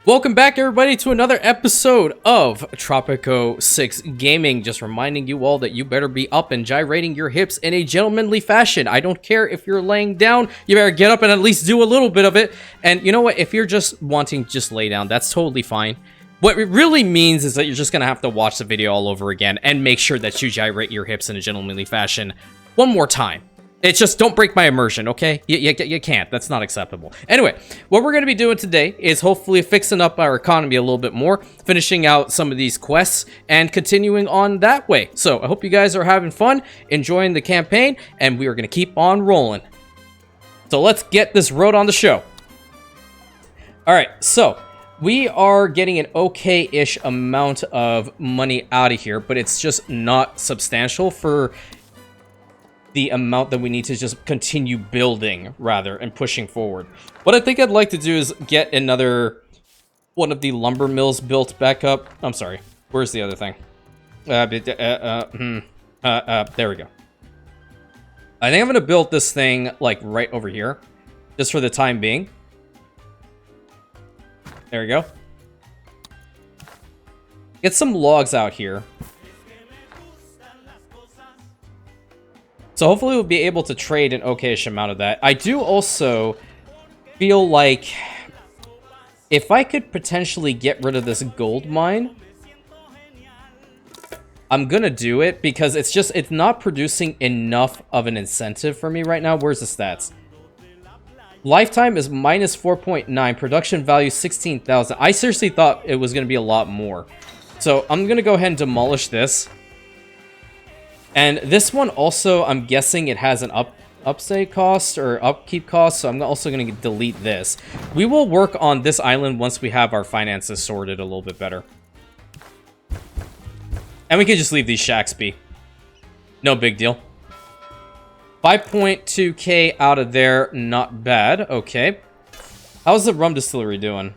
Welcome back, everybody, to another episode of Tropico 6 Gaming. Just reminding you all that you better be up and gyrating your hips in a gentlemanly fashion. I don't care if you're laying down, you better get up and at least do a little bit of it. And you know what? If you're just wanting to just lay down, that's totally fine. What it really means is that you're just going to have to watch the video all over again and make sure that you gyrate your hips in a gentlemanly fashion one more time. It's just, don't break my immersion, okay? You can't. That's not acceptable. Anyway, what we're going to be doing today is hopefully fixing up our economy a little bit more, finishing out some of these quests, and continuing on that way. So, I hope you guys are having fun, enjoying the campaign, and we are going to keep on rolling. So, let's get this road on the show. Alright, so, we are getting an okay-ish amount of money out of here, but it's just not substantial for the amount that we need to just continue building, rather, and pushing forward. What I think I'd like to do is get another one of the lumber mills built back up. I'm sorry, where's the other thing? There we go. I think I'm gonna build this thing, like, right over here, just for the time being. There we go. Get some logs out here. So hopefully we'll be able to trade an okay-ish amount of that. I do also feel like if I could potentially get rid of this gold mine, I'm gonna do it because it's not producing enough of an incentive for me right now. Where's the stats? Lifetime is minus 4.9, production value 16,000. I seriously thought it was gonna be a lot more. So I'm gonna go ahead and demolish this. And this one also, I'm guessing it has an upside cost or upkeep cost, so I'm also going to delete this. We will work on this island once we have our finances sorted a little bit better. And we can just leave these shacks be. No big deal. 5.2k out of there, not bad. Okay. How's the rum distillery doing?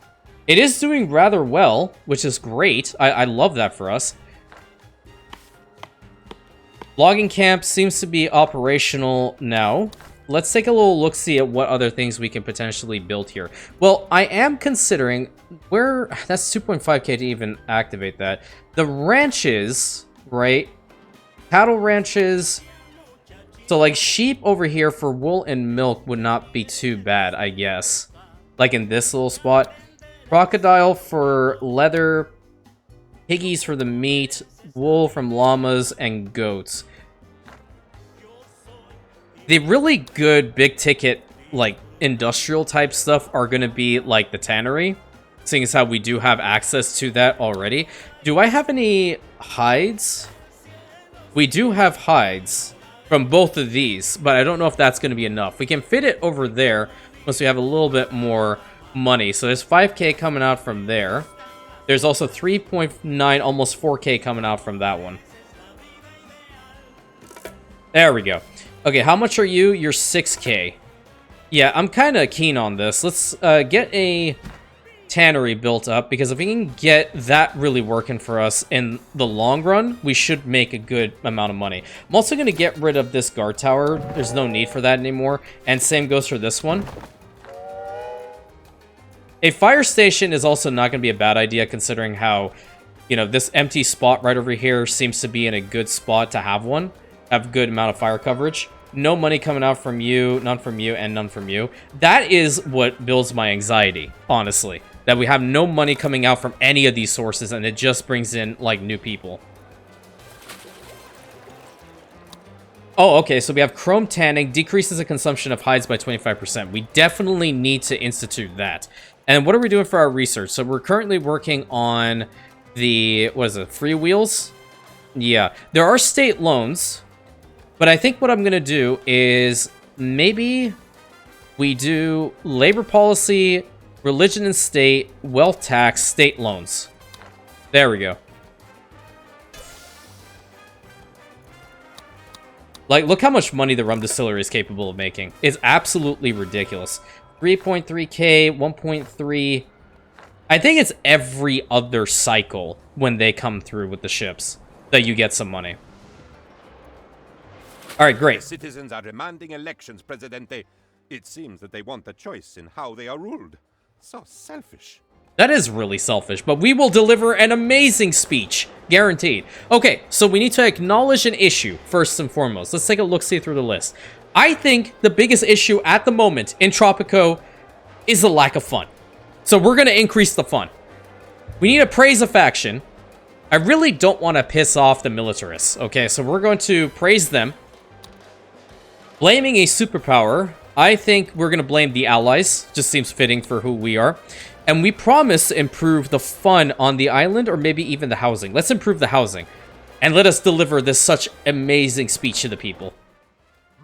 It is doing rather well, which is great. I love that for us. Logging camp seems to be operational now. Let's take a little look-see at what other things we can potentially build here. Well, I am considering where... That's 2.5k to even activate that. The ranches, right? Cattle ranches. So, like, sheep over here for wool and milk would not be too bad, I guess. Like in this little spot. Crocodile for leather. Piggies for the meat. Wool from llamas and goats. The really good big ticket, like, industrial type stuff are going to be like the tannery, seeing as how we do have access to that already. Do I have any hides? We do have hides from both of these, but I don't know if that's going to be enough. We can fit it over there once we have a little bit more money. So there's 5k coming out from there. There's also 3.9, almost 4k coming out from that one. There we go. Okay, how much are you? You're 6k. Yeah, I'm kind of keen on this. Let's get a tannery built up, because if we can get that really working for us in the long run, we should make a good amount of money. I'm also going to get rid of this guard tower. There's no need for that anymore. And same goes for this one. A fire station is also not going to be a bad idea, considering how, you know, this empty spot right over here seems to be in a good spot to have one. Have a good amount of fire coverage. No money coming out from you, none from you, and none from you. That is what builds my anxiety, honestly. That we have no money coming out from any of these sources, and it just brings in, like, new people. Oh, okay, so we have chrome tanning, decreases the consumption of hides by 25%. We definitely need to institute that. And what are we doing for our research? So we're currently working on the, what is it, free wheels? Yeah, there are state loans, but I think what I'm going to do is maybe we do labor policy, religion and state, wealth tax, state loans. There we go. Like, look how much money the rum distillery is capable of making. It's absolutely ridiculous. 3.3k, 1.3. I think it's every other cycle when they come through with the ships that you get some money. All right, great. The citizens are demanding elections, Presidente. It seems that they want a choice in how they are ruled. So selfish. That is really selfish, but we will deliver an amazing speech. Guaranteed. Okay, so we need to acknowledge an issue, first and foremost. Let's take a look-see through the list. I think the biggest issue at the moment in Tropico is the lack of fun. So we're going to increase the fun. We need to praise a faction. I really don't want to piss off the militarists. Okay, so we're going to praise them. Blaming a superpower. I think we're going to blame the allies. Just seems fitting for who we are. And we promise to improve the fun on the island, or maybe even the housing. Let's improve the housing. And let us deliver this such amazing speech to the people.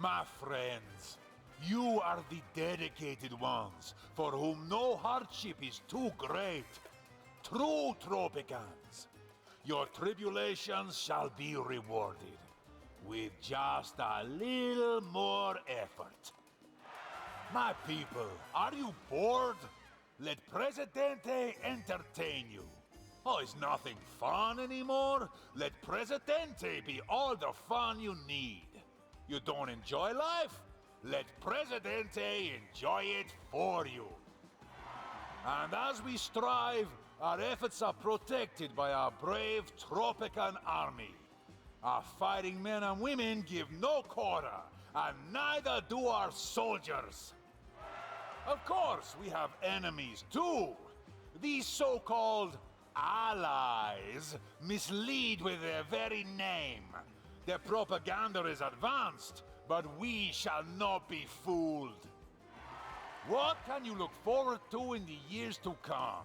My friends, you are the dedicated ones, for whom no hardship is too great. True Tropicans, your tribulations shall be rewarded, with just a little more effort. My people, are you bored? Let Presidente entertain you. Oh, is nothing fun anymore? Let Presidente be all the fun you need. You don't enjoy life? Let Presidente enjoy it for you. And as we strive, our efforts are protected by our brave Tropican army. Our fighting men and women give no quarter, and neither do our soldiers. Of course, we have enemies too. These so-called allies mislead with their very name. Their propaganda is advanced, but we shall not be fooled. What can you look forward to in the years to come?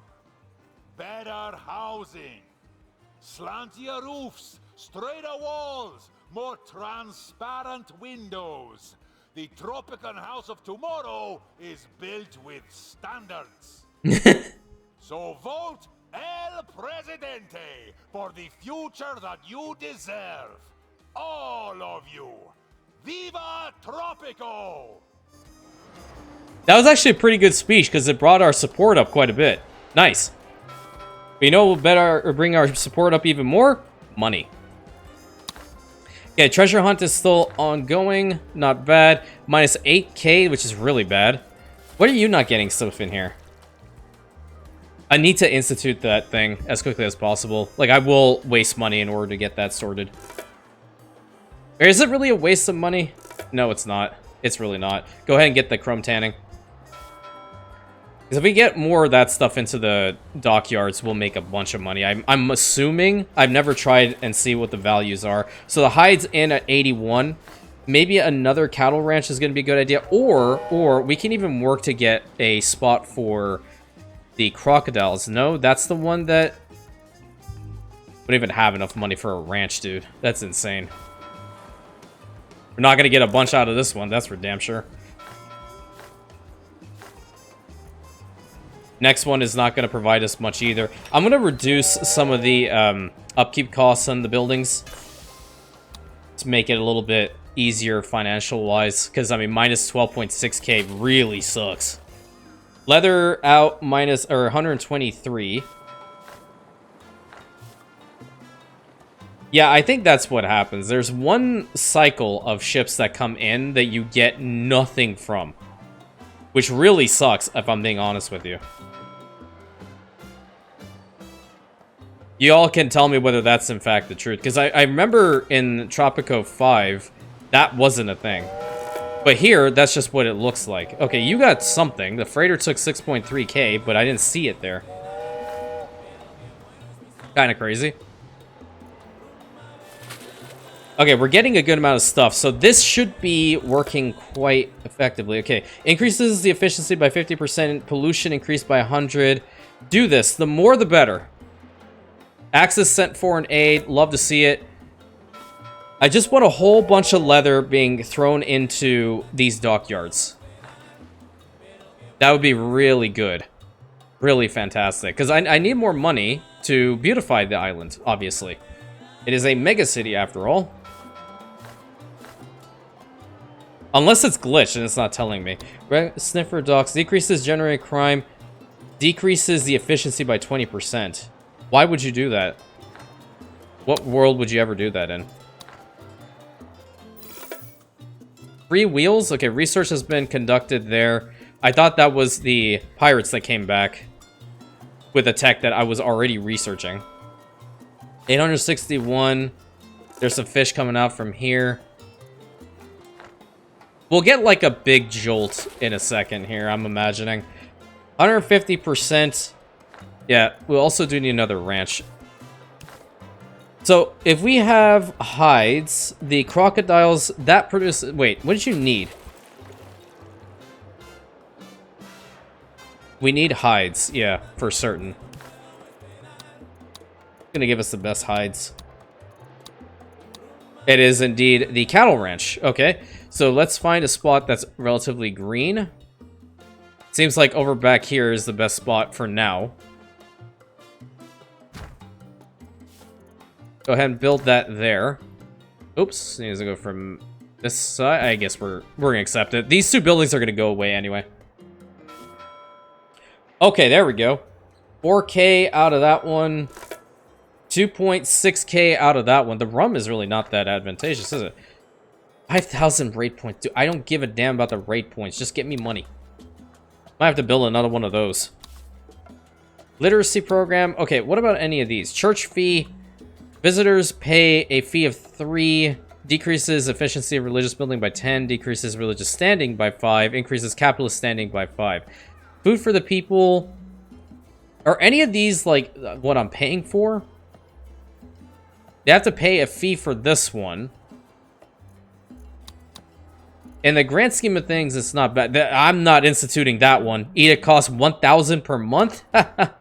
Better housing, slantier roofs, straighter walls, more transparent windows. The Tropican house of tomorrow is built with standards. So vote El Presidente for the future that you deserve. All of you. Viva Tropico! That was actually a pretty good speech because it brought our support up quite a bit. Nice. But you know what better bring our support up even more? Money. Okay, treasure hunt is still ongoing. Not bad. Minus 8k, which is really bad. What are you not getting stuff in here? I need to institute that thing as quickly as possible. Like, I will waste money in order to get that sorted. Or is it really a waste of money? No, it's not. It's really not. Go ahead and get the chrome tanning. Because if we get more of that stuff into the dockyards, we'll make a bunch of money. I'm assuming. I've never tried and see what the values are. So the hide's in at 81. Maybe another cattle ranch is going to be a good idea. Or we can even work to get a spot for the crocodiles. No, that's the one that... We don't even have enough money for a ranch, dude. That's insane. We're not going to get a bunch out of this one. That's for damn sure. Next one is not going to provide us much either. I'm going to reduce some of the upkeep costs on the buildings to make it a little bit easier financial-wise. Because, I mean, minus 12.6k really sucks. Leather out minus, or 123. Yeah, I think that's what happens. There's one cycle of ships that come in that you get nothing from. Which really sucks, if I'm being honest with you. You all can tell me whether that's in fact the truth. Because I remember in Tropico 5, that wasn't a thing. But here, that's just what it looks like. Okay, you got something. The freighter took 6.3k, but I didn't see it there. Kind of crazy. Okay, we're getting a good amount of stuff, so this should be working quite effectively. Okay, increases the efficiency by 50%, pollution increased by 100. Do this. The more, the better. Axis sent foreign aid. Love to see it. I just want a whole bunch of leather being thrown into these dockyards. That would be really good. Really fantastic. Because I need more money to beautify the island, obviously. It is a megacity after all. Unless it's glitched and it's not telling me. Sniffer docks decreases generated crime. Decreases the efficiency by 20%. Why would you do that? What world would you ever do that in? Free wheels? Okay, research has been conducted there. I thought that was the pirates that came back. with a tech that I was already researching. 861. There's some fish coming out from here. We'll get like a big jolt in a second here, I'm imagining. 150%. Yeah, we'll also do need another ranch. So, if we have hides, the crocodiles, that produces... Wait, what did you need? We need hides, yeah, for certain. Gonna give us the best hides. It is indeed the cattle ranch. Okay, so let's find a spot that's relatively green. Seems like over back here is the best spot for now. Go ahead and build that there. Oops, needs to go from this side. I guess we're gonna accept it. These two buildings are gonna go away anyway. Okay, there we go. 4K out of that one. 2.6K out of that one. The rum is really not that advantageous, is it? 5,000 rate points. Dude, I don't give a damn about the rate points. Just get me money. Might have to build another one of those. Literacy program. Okay, what about any of these? Church fee. Visitors pay a fee of 3, decreases efficiency of religious building by 10, decreases religious standing by 5, increases capitalist standing by 5. Food for the people. Are any of these like what I'm paying for? They have to pay a fee for this one. In the grand scheme of things, it's not bad. I'm not instituting that one. It costs 1,000 per month?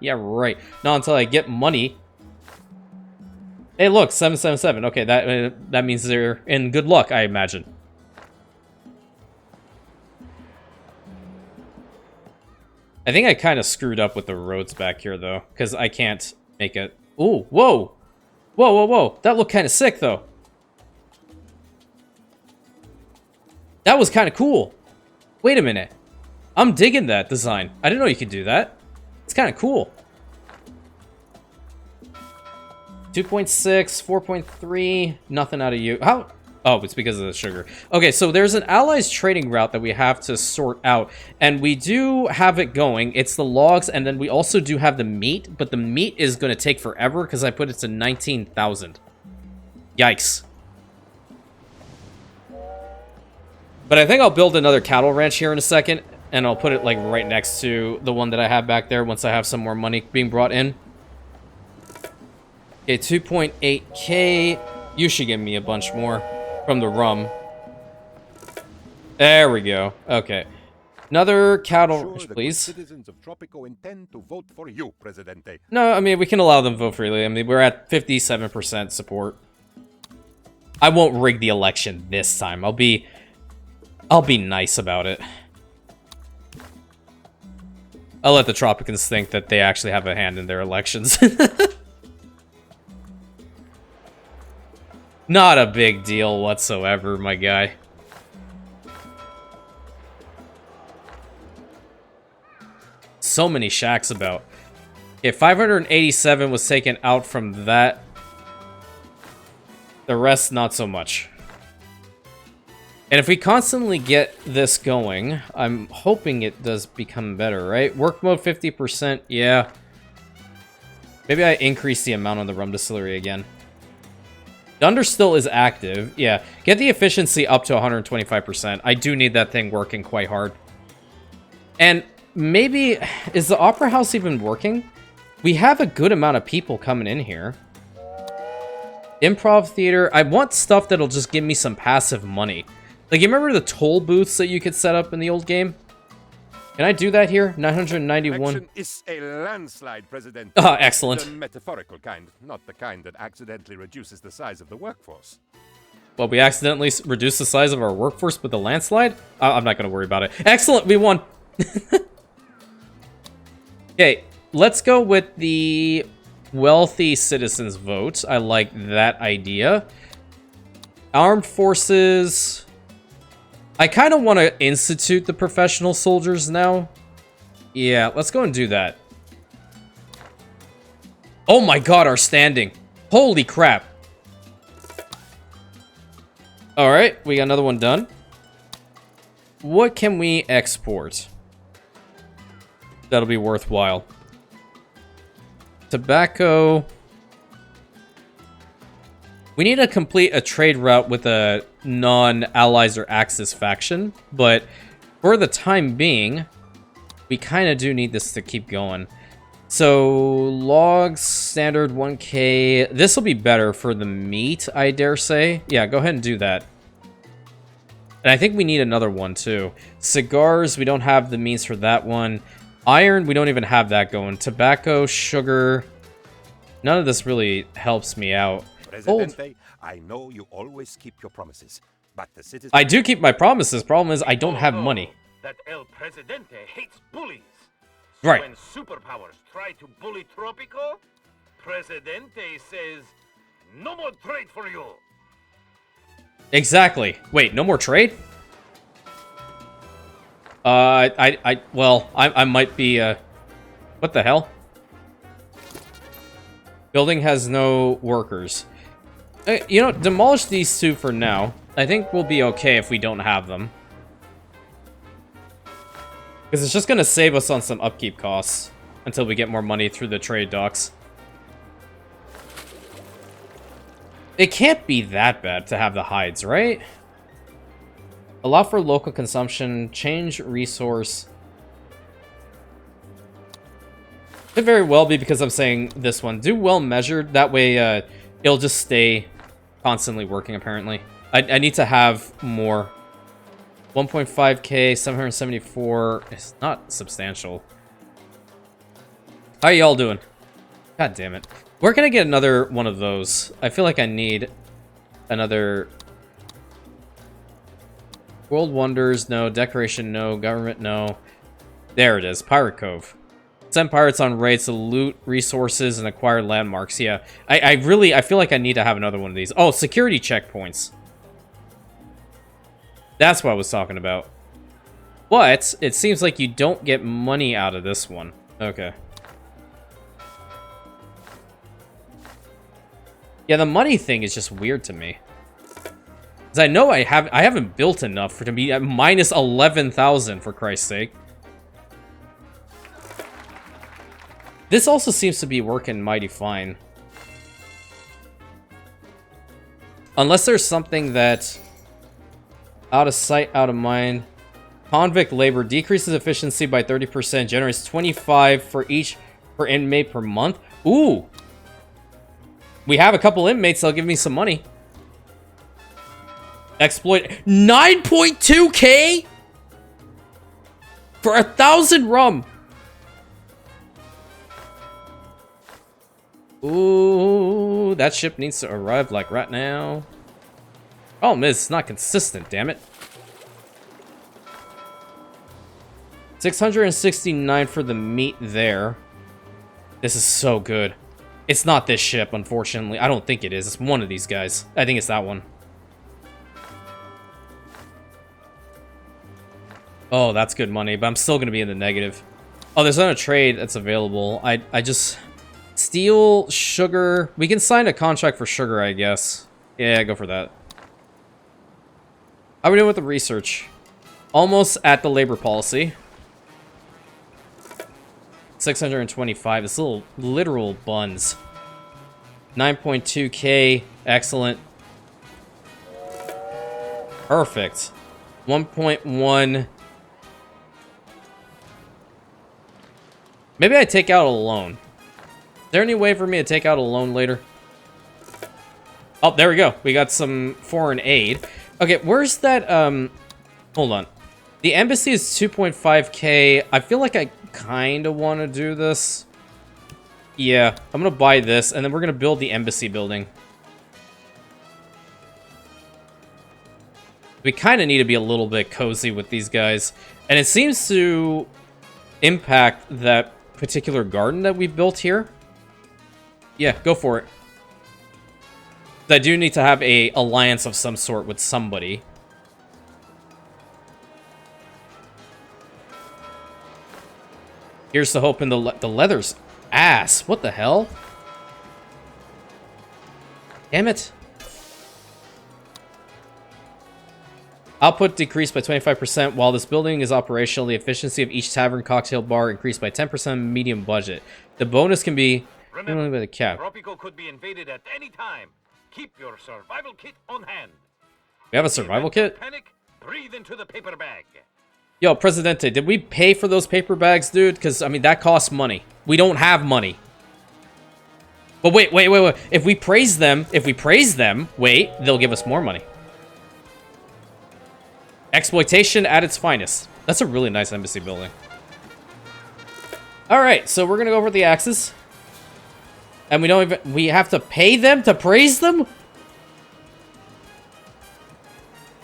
Yeah, right. Not until I get money. Hey, look, 777. Okay, that means they're in good luck, I imagine. I think I kind of screwed up with the roads back here, though, because I can't make it. Ooh, whoa! Whoa, whoa, whoa! That looked kind of sick, though. That was kind of cool. Wait a minute. I'm digging that design. I didn't know you could do that. It's kind of cool. 2.6, 4.3, nothing out of you. How? Oh, it's because of the sugar. Okay, so there's an allies trading route that we have to sort out, and we do have it going. It's the logs, and then we also do have the meat, but the meat is going to take forever because I put it to 19,000. Yikes. But I think I'll build another cattle ranch here in a second, and I'll put it like right next to the one that I have back there once I have some more money being brought in. Okay, 2.8K. You should give me a bunch more from the rum. There we go. Okay. Another cattle ranch, please. Citizens of Tropico intend to vote for you, Presidente. No, I mean, we can allow them to vote freely. I mean, we're at 57% support. I won't rig the election this time. I'll be nice about it. I'll let the Tropicans think that they actually have a hand in their elections. Not a big deal whatsoever, my guy. So many shacks about. Okay, 587 was taken out from that. The rest, not so much. And if we constantly get this going, I'm hoping it does become better, right? Work mode 50%, yeah. Maybe I increase the amount on the rum distillery again. Dunder still is active, yeah. Get the efficiency up to 125%. I do need that thing working quite hard. And maybe, is the Opera House even working? We have a good amount of people coming in here. Improv theater, I want stuff that'll just give me some passive money. Like, you remember the toll booths that you could set up in the old game? Can I do that here? 991. Action is a landslide, President. Ah, excellent. The metaphorical kind, not the kind that accidentally reduces the size of the workforce. Well, we accidentally reduced the size of our workforce with a landslide? I'm not going to worry about it. Excellent, we won. Okay, let's go with the wealthy citizens vote. I like that idea. Armed forces. I kind of want to institute the professional soldiers now. Yeah, let's go and do that. Oh my god, our standing. Holy crap. Alright, we got another one done. What can we export? That'll be worthwhile. Tobacco. We need to complete a trade route with a non-allies or Axis faction, but for the time being, we kind of do need this to keep going. So, logs, standard 1K. This will be better for the meat, I dare say. Yeah, go ahead and do that. And I think we need another one, too. Cigars, we don't have the means for that one. Iron, we don't even have that going. Tobacco, sugar. None of this really helps me out. Presidente, I know you always keep your promises, but the citizens... I do keep my promises. Problem is, I don't have money. That El Presidente hates bullies. So Right. when superpowers try to bully Tropico, Presidente says, no more trade for you. Exactly. Wait, no more trade? I might be, what the hell? Building has no workers. You know, demolish these two for now. I think we'll be okay if we don't have them. Because it's just going to save us on some upkeep costs until we get more money through the trade docks. It can't be that bad to have the hides, right? Allow for local consumption, change resource. Could very well be because I'm saying this one. Do well measured, that way it'll just stay constantly working apparently. I need to have more. 1.5k, 774. It's not substantial. How y'all doing? God damn it. Where can I get another one of those? I feel like I need another... World Wonders, no. Decoration, no. Government, no. There it is. Pirate Cove. Send pirates on raids to loot resources and acquire landmarks. Yeah. I feel like I need to have another one of these. Oh, security checkpoints. That's what I was talking about. But it seems like you don't get money out of this one. Okay. Yeah, the money thing is just weird to me. Because I know I haven't built enough for to be at minus 11,000 for Christ's sake. This also seems to be working mighty fine. Unless there's something that... Out of sight, out of mind. Convict labor decreases efficiency by 30%, generates 25 for each per inmate per month. Ooh! We have a couple inmates that'll give me some money. Exploit 9.2k for 1,000 rum. Ooh, that ship needs to arrive like right now. Oh, it's not consistent, damn it. 669 for the meat there. This is so good. It's not this ship, unfortunately. I don't think it is. It's one of these guys. I think it's that one. Oh, that's good money, but I'm still going to be in the negative. Oh, there's another trade that's available. I just... Steel, sugar... We can sign a contract for sugar, I guess. Yeah, go for that. How are we doing with the research? Almost at the labor policy. 625. This little literal buns. 9.2k. Excellent. Perfect. 1.1. Maybe I take out a loan. Is there any way for me to take out a loan later? Oh, there we go. We got some foreign aid. Okay, where's that, hold on. The embassy is 2.5k. I feel like I kind of want to do this. Yeah, I'm going to buy this, and then we're going to build the embassy building. We kind of need to be a little bit cozy with these guys. And it seems to impact that particular garden that we built here. Yeah, go for it. I do need to have a alliance of some sort with somebody. Here's the hope in the leather's ass. What the hell? Damn it. Output decreased by 25% while this building is operational. The efficiency of each tavern cocktail bar increased by 10% medium budget. The bonus can be Only with a cap. Tropico could be invaded at any time. Keep your survival kit on hand. We have a survival kit? Panic, breathe into the paper bag. Yo, Presidente, did we pay for those paper bags, dude? Because, I mean, that costs money. We don't have money. But wait. If we praise them, wait, they'll give us more money. Exploitation at its finest. That's a really nice embassy building. Alright, so we're gonna go over the axes. And we have to pay them to praise them?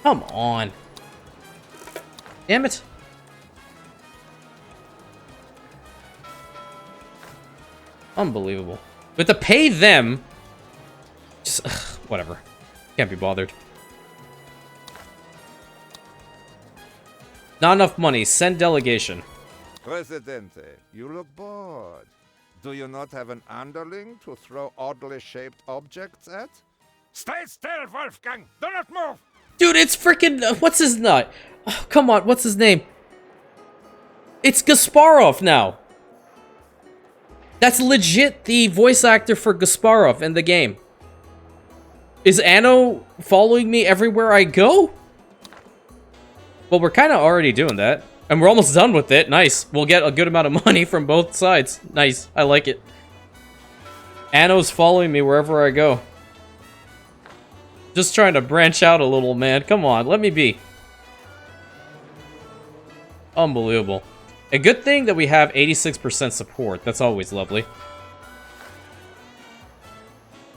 Come on. Damn it. Unbelievable. But to pay them... Just, whatever. Can't be bothered. Not enough money. Send delegation. Presidente, you look bored. Do you not have an underling to throw oddly shaped objects at? Stay still, Wolfgang! Do not move! Dude, it's freaking... what's his nut? Oh, come on, what's his name? It's Gasparov now. That's legit the voice actor for Gasparov in the game. Is Anno following me everywhere I go? Well, we're kind of already doing that. And we're almost done with it. Nice. We'll get a good amount of money from both sides. Nice. I like it. Anno's following me wherever I go. Just trying to branch out a little, man. Come on, let me be. Unbelievable. A good thing that we have 86% support. That's always lovely.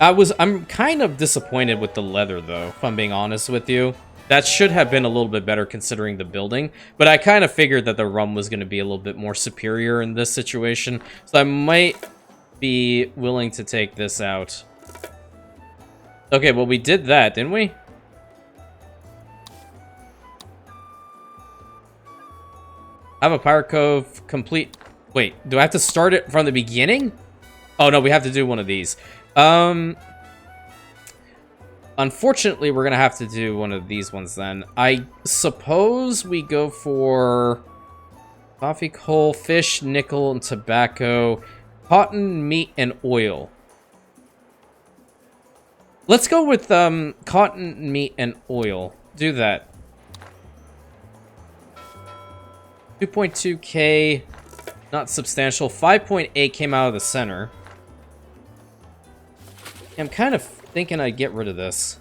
I'm kind of disappointed with the leather, though, if I'm being honest with you. That should have been a little bit better considering the building, but I kind of figured that the rum was going to be a little bit more superior in this situation, so I might be willing to take this out. Okay, well, we did that, didn't we? I have a Pirate Cove complete. Wait, do I have to start it from the beginning? Oh, no, we have to do one of these. Unfortunately, we're going to have to do one of these ones then. I suppose we go for coffee, coal, fish, nickel, and tobacco, cotton, meat, and oil. Let's go with cotton, meat, and oil. Do that. 2.2k, not substantial. 5.8 came out of the center. I'm kind of thinking I'd get rid of this.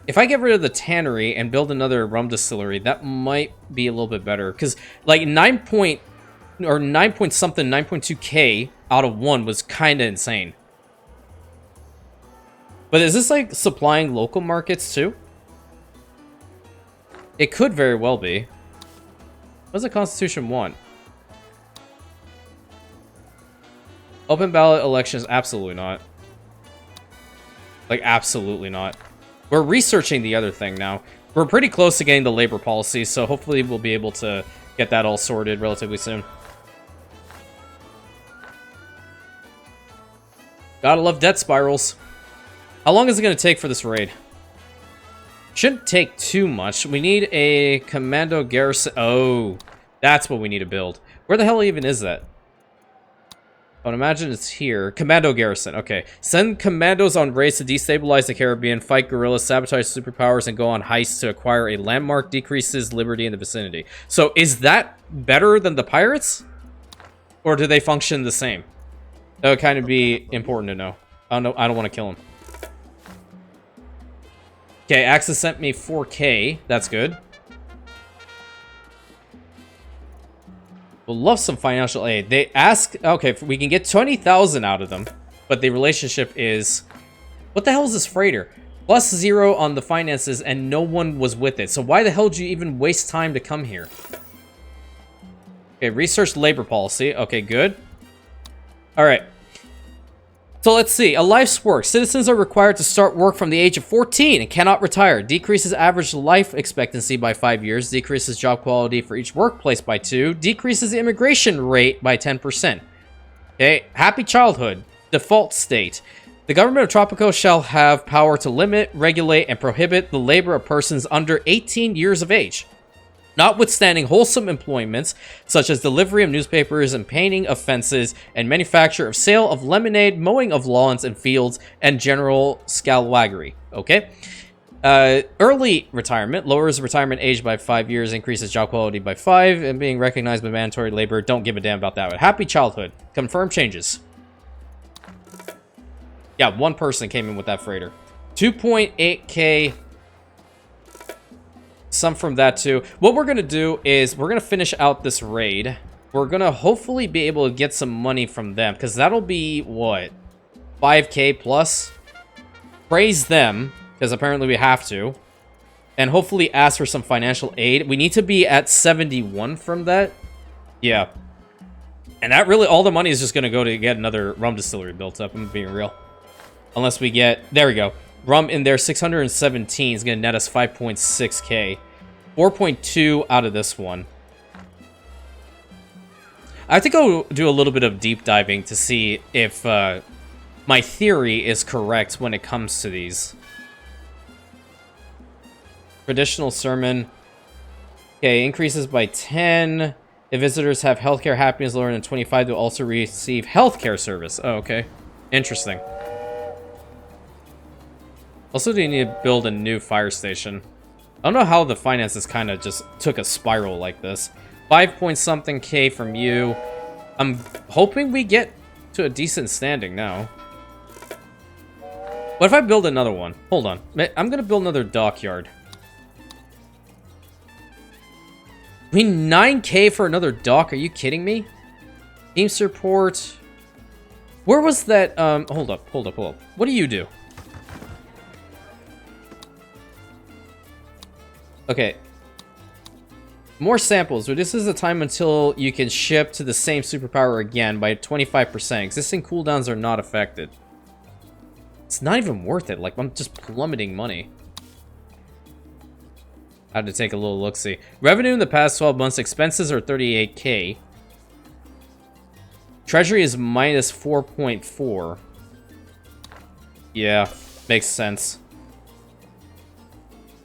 If I get rid of the tannery and build another rum distillery, that might be a little bit better. Because, like, 9 point something, 9.2k out of 1 was kind of insane. But is this, like, supplying local markets, too? It could very well be. What does the Constitution want? Open ballot elections? Absolutely not. Like, absolutely not. We're researching the other thing now. We're pretty close to getting the labor policy, so hopefully we'll be able to get that all sorted relatively soon. Gotta love debt spirals. How long is it going to take for this raid? Shouldn't take too much. We need a commando garrison. Oh, that's what we need to build. Where the hell even is that? I would imagine it's here. Commando garrison. Okay. Send commandos on raids to destabilize the Caribbean, fight guerrillas, sabotage superpowers, and go on heists to acquire a landmark. Decreases liberty in the vicinity. So is that better than the pirates? Or do they function the same? That would kind of be important to know. I don't want to kill him. Okay, Axis sent me 4k. That's good. We'll love some financial aid. They ask... Okay, we can get 20,000 out of them. But the relationship is... What the hell is this freighter? +0 on the finances and no one was with it. So why the hell did you even waste time to come here? Okay, research labor policy. Okay, good. Alright. So let's see. A life's work. Citizens are required to start work from the age of 14 and cannot retire. Decreases average life expectancy by 5 years. Decreases job quality for each workplace by 2. Decreases the immigration rate by 10%. Okay. Happy childhood. Default state. The government of Tropico shall have power to limit, regulate, and prohibit the labor of persons under 18 years of age. Notwithstanding wholesome employments, such as delivery of newspapers and painting of fences, and manufacture of sale of lemonade, mowing of lawns and fields, and general scalawaggery. Okay? Early retirement lowers retirement age by 5 years, increases job quality by 5, and being recognized by mandatory labor. Don't give a damn about that. But happy childhood. Confirm changes. Yeah, one person came in with that freighter. 2.8k. Some from that too. What we're going to do is we're going to finish out this raid. We're going to hopefully be able to get some money from them, because that'll be, what, 5k plus? Praise them, because apparently we have to. And hopefully ask for some financial aid. We need to be at 71 from that. Yeah. And that really, all the money is just going to go to get another rum distillery built up. I'm being real. Unless we get, there we go. Rum in there, 617 is going to net us 5.6k. 4.2 out of this one. I have to go do a little bit of deep diving to see if my theory is correct when it comes to these. Traditional sermon. Okay, increases by 10. If visitors have healthcare happiness lower than 25, they'll also receive healthcare service. Oh, okay. Interesting. Also, do you need to build a new fire station? I don't know how the finances kind of just took a spiral like this. 5-point-something K from you. I'm hoping we get to a decent standing now. What if I build another one? Hold on. I'm going to build another dockyard. I mean, 9k for another dock? Are you kidding me? Team support. Where was that? Hold up. What do you do? Okay. More samples. This is the time until you can ship to the same superpower again by 25%. Existing cooldowns are not affected. It's not even worth it. Like, I'm just plummeting money. I had to take a little look-see. Revenue in the past 12 months. Expenses are 38k. Treasury is minus 4.4. Yeah, makes sense.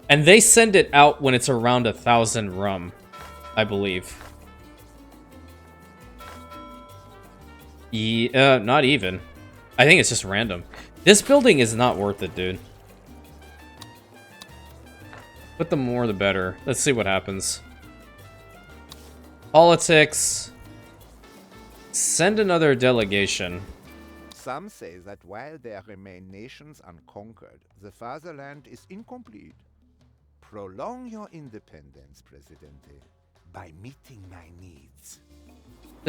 And they send it out when it's around 1,000 rum, I believe. Yeah, not even. I think it's just random. This building is not worth it, dude. But the more, the better. Let's see what happens. Politics. Send another delegation. Some say that while there remain nations unconquered, the fatherland is incomplete. Prolong your independence, Presidente, by meeting my needs.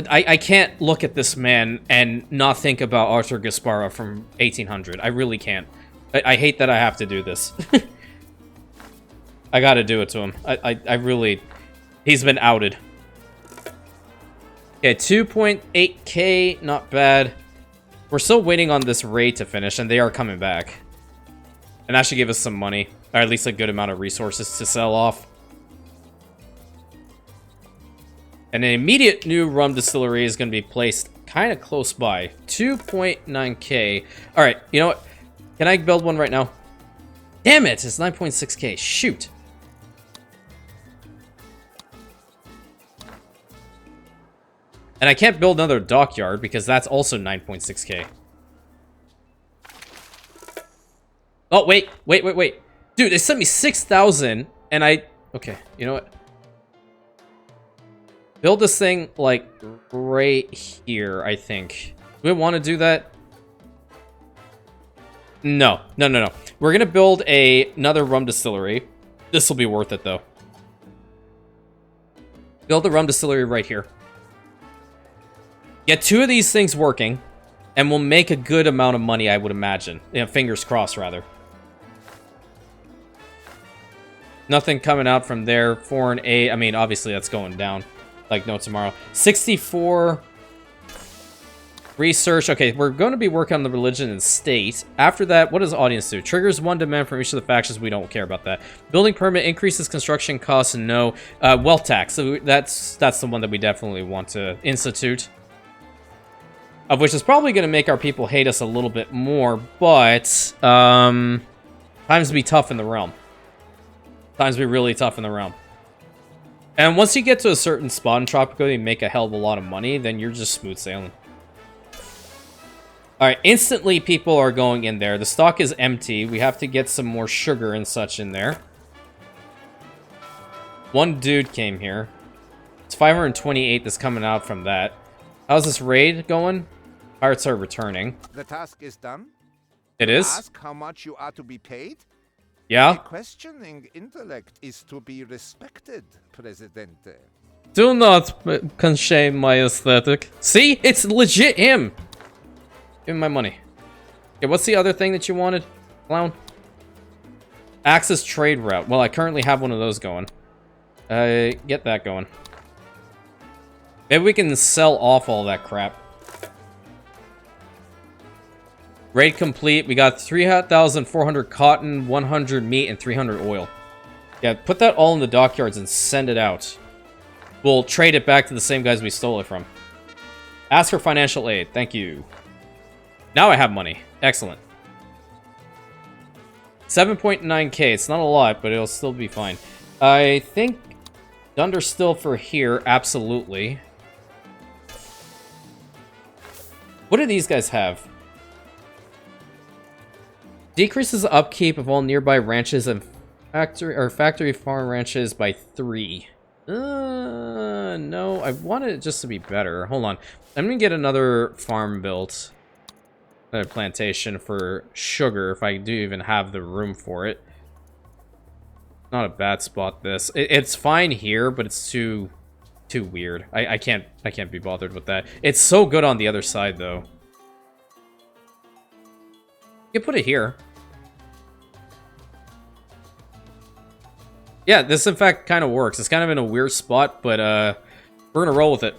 I can't look at this man and not think about Arthur Gaspara from 1800. I really can't. I hate that I have to do this. I gotta do it to him. I really... He's been outed. Okay, 2.8k, not bad. We're still waiting on this raid to finish, and they are coming back. And that should give us some money. Or at least a good amount of resources to sell off. And an immediate new rum distillery is going to be placed kind of close by. 2.9k. Alright, you know what? Can I build one right now? Damn it! It's 9.6k. Shoot! And I can't build another dockyard because that's also 9.6k. Oh, wait. Dude, they sent me 6,000 and I... Okay, you know what? Build this thing, like, right here, I think. Do we want to do that? No. We're gonna build another rum distillery. This will be worth it, though. Build the rum distillery right here. Get 2 of these things working, and we'll make a good amount of money, I would imagine. Yeah, fingers crossed, rather. Nothing coming out from there. Foreign aid. I mean, obviously that's going down. Like no tomorrow. 64. Research. Okay, we're going to be working on the religion and state. After that, what does the audience do? Triggers 1 demand from each of the factions. We don't care about that. Building permit increases construction costs. No. Wealth tax. So that's the one that we definitely want to institute. Of which is probably going to make our people hate us a little bit more. But times be tough in the realm. Times be really tough in the realm. And once you get to a certain spot in Tropico, you make a hell of a lot of money, then you're just smooth sailing. Alright, instantly people are going in there. The stock is empty. We have to get some more sugar and such in there. One dude came here. It's 528 that's coming out from that. How's this raid going? Pirates are returning. The task is done. It is? Ask how much you are to be paid. Yeah? Questioning intellect is to be respected, Presidente. Do not shame my aesthetic. See? It's legit him! Give me my money. Okay, what's the other thing that you wanted, clown? Access trade route. Well, I currently have one of those going. Get that going. Maybe we can sell off all that crap. Raid complete. We got 3,400 cotton, 100 meat, and 300 oil. Yeah, put that all in the dockyards and send it out. We'll trade it back to the same guys we stole it from. Ask for financial aid. Thank you. Now I have money. Excellent. 7.9k. It's not a lot, but it'll still be fine. I think Dunder still for here. Absolutely. What do these guys have? Decreases the upkeep of all nearby ranches and factory farm ranches by 3. No, I wanted it just to be better. Hold on. I'm gonna get another farm built. Another plantation for sugar, if I do even have the room for it. Not a bad spot, this. It's fine here, but it's too weird. I can't be bothered with that. It's so good on the other side, though. You can put it here. Yeah, this in fact kind of works. It's kind of in a weird spot, but we're gonna roll with it.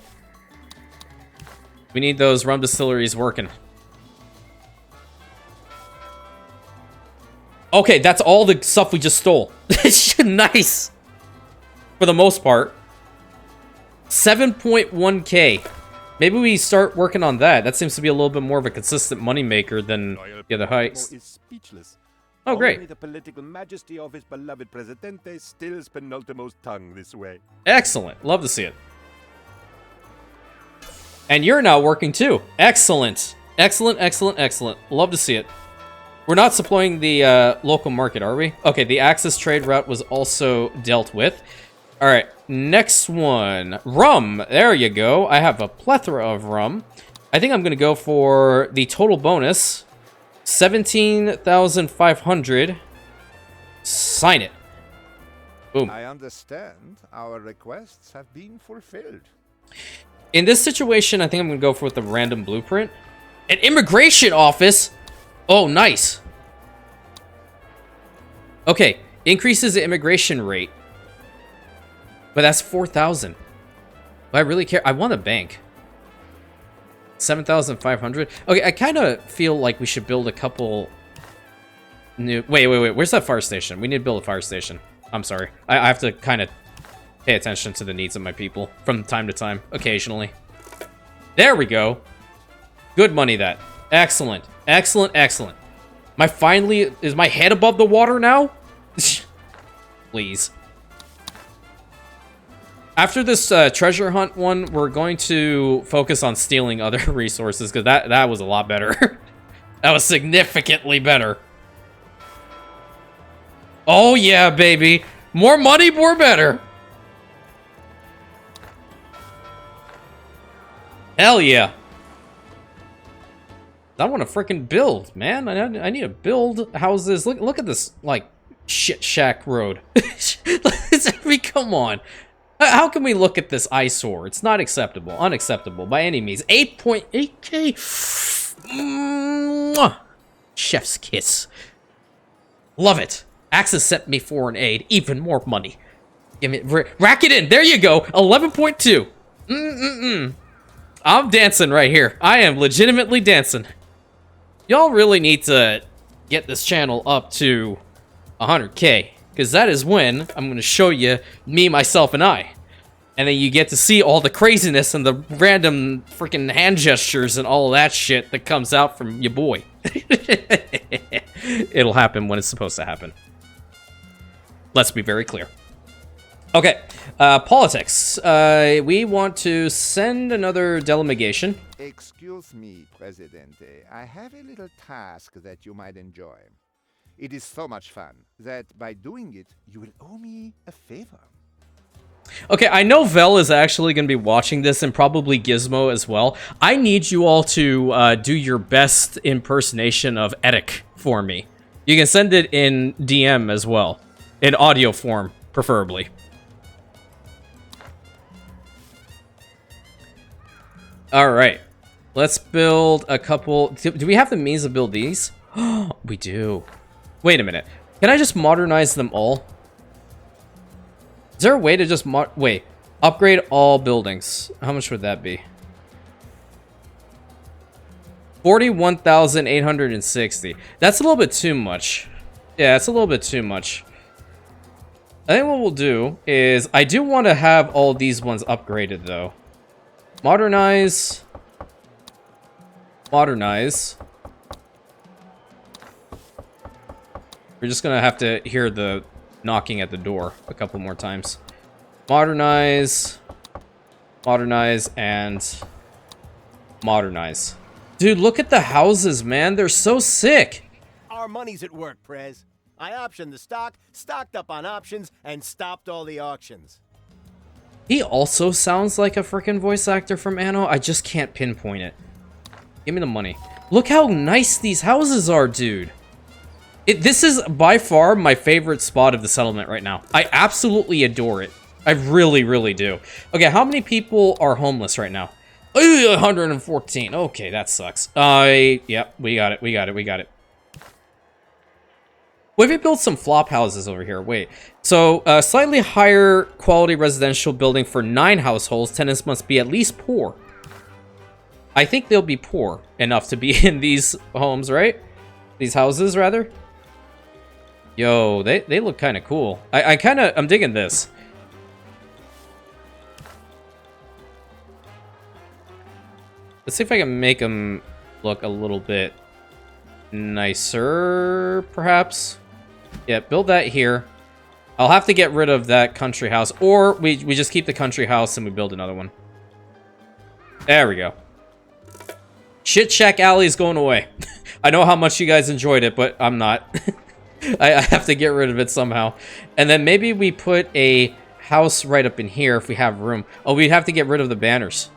We need those rum distilleries working. Okay, that's all the stuff we just stole. Nice. For the most part. 7.1k. Maybe we start working on that. That seems to be a little bit more of a consistent moneymaker than the other heist. Is speechless. Oh, great. Only the political majesty of his beloved Presidente stills Penultimo's tongue this way. Excellent. Love to see it. And you're now working too. Excellent. Excellent, excellent, excellent. Love to see it. We're not supplying the local market, are we? Okay, the access trade route was also dealt with. All right, next one. Rum. There you go. I have a plethora of rum. I think I'm going to go for the total bonus. 17,500. Sign it. Boom. I understand our requests have been fulfilled. In this situation, I think I'm going to go for the random blueprint. An immigration office? Oh, nice. Okay, increases the immigration rate. But that's 4,000. I really care. I want a bank. 7,500. Okay, I kind of feel like we should build a couple new... Wait. Where's that fire station? We need to build a fire station. I'm sorry. I have to kind of pay attention to the needs of my people from time to time, occasionally. There we go. Good money, that. Excellent. Excellent, excellent. Is my head above the water now? Please. After this treasure hunt one, we're going to focus on stealing other resources, because that was a lot better. That was significantly better. Oh yeah, baby. More money, more better. Hell yeah. I want to freaking build, man. I need to build houses. Look at this, like, shit shack road. I mean, come on. How can we look at this eyesore? It's not acceptable. Unacceptable by any means. 8.8k. Mwah. Chef's kiss. Love it. Axis sent me foreign aid. Even more money. Give me, rack it in. There you go. 11.2. I'm dancing right here. I am legitimately dancing. Y'all really need to get this channel up to 100k, because that is when I'm going to show you me, myself, and I. And then you get to see all the craziness and the random freaking hand gestures and all of that shit that comes out from your boy. It'll happen when it's supposed to happen. Let's be very clear. Okay, politics. We want to send another delegation. Excuse me, Presidente. I have a little task that you might enjoy. It is so much fun that by doing it, you will owe me a favor. Okay, I know Vel is actually going to be watching this and probably Gizmo as well. I need you all to do your best impersonation of Edik for me. You can send it in DM as well. In audio form, preferably. Alright. Let's build a couple... Do we have the means to build these? We do. Wait a minute. Can I just modernize them all? Is there a way to just wait, upgrade all buildings? How much would that be? 41,860. That's a little bit too much. Yeah, it's a little bit too much. I think what we'll do is I do want to have all these ones upgraded though. Modernize. Modernize. We're just gonna have to hear the knocking at the door a couple more times. Modernize, modernize, and modernize. Dude, look at the houses, man. They're so sick. Our money's at work, Prez. I optioned the stock, stocked up on options, and stopped all the auctions. He also sounds like a freaking voice actor from Anno. I just can't pinpoint it. Give me the money. Look how nice these houses are, dude. This is by far my favorite spot of the settlement right now. I absolutely adore it. I really, really do. Okay, how many people are homeless right now? 114. Okay, that sucks. Yep, we got it. We got it. We got it. What if we built some flop houses over here? Wait. So, slightly higher quality residential building for 9 households. Tenants must be at least poor. I think they'll be poor enough to be in these homes, right? These houses, rather. Yo, they look kind of cool. I'm digging this. Let's see if I can make them look a little bit nicer, perhaps. Yeah, build that here. I'll have to get rid of that country house, or we just keep the country house and we build another one. There we go. Shit Shack Alley is going away. I know how much you guys enjoyed it, but I'm not. I have to get rid of it somehow. And then maybe we put a house right up in here if we have room. Oh, we'd have to get rid of the banners.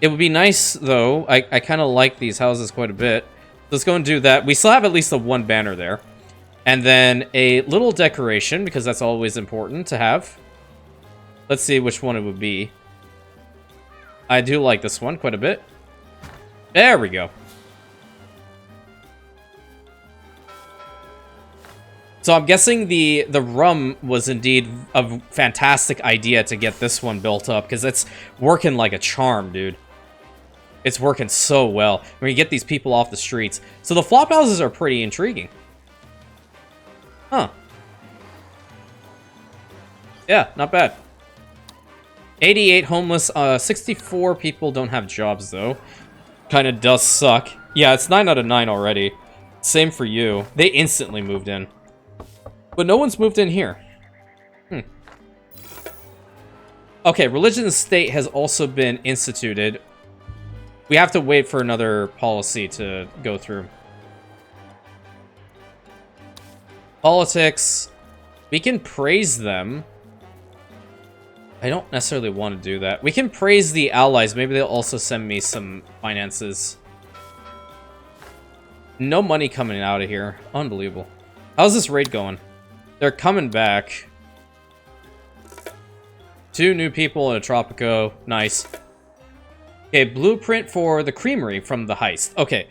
It would be nice, though. I kind of like these houses quite a bit. Let's go and do that. We still have at least the one banner there. And then a little decoration, because that's always important to have. Let's see which one it would be. I do like this one quite a bit. There we go. So I'm guessing the rum was indeed a fantastic idea to get this one built up, because it's working like a charm, dude. It's working so well. When you get these people off the streets. So the flop houses are pretty intriguing. Huh. Yeah, not bad. 88 homeless, 64 people don't have jobs, though. Kind of does suck. Yeah, it's 9 out of 9 already. Same for you. They instantly moved in. But no one's moved in here. Okay, religion and state has also been instituted. We have to wait for another policy to go through. Politics. We can praise them. I don't necessarily want to do that. We can praise the allies. Maybe they'll also send me some finances. No money coming out of here. Unbelievable. How's this raid going? They're coming back. 2 new people in a Tropico. Nice. Okay, blueprint for the creamery from the heist. Okay,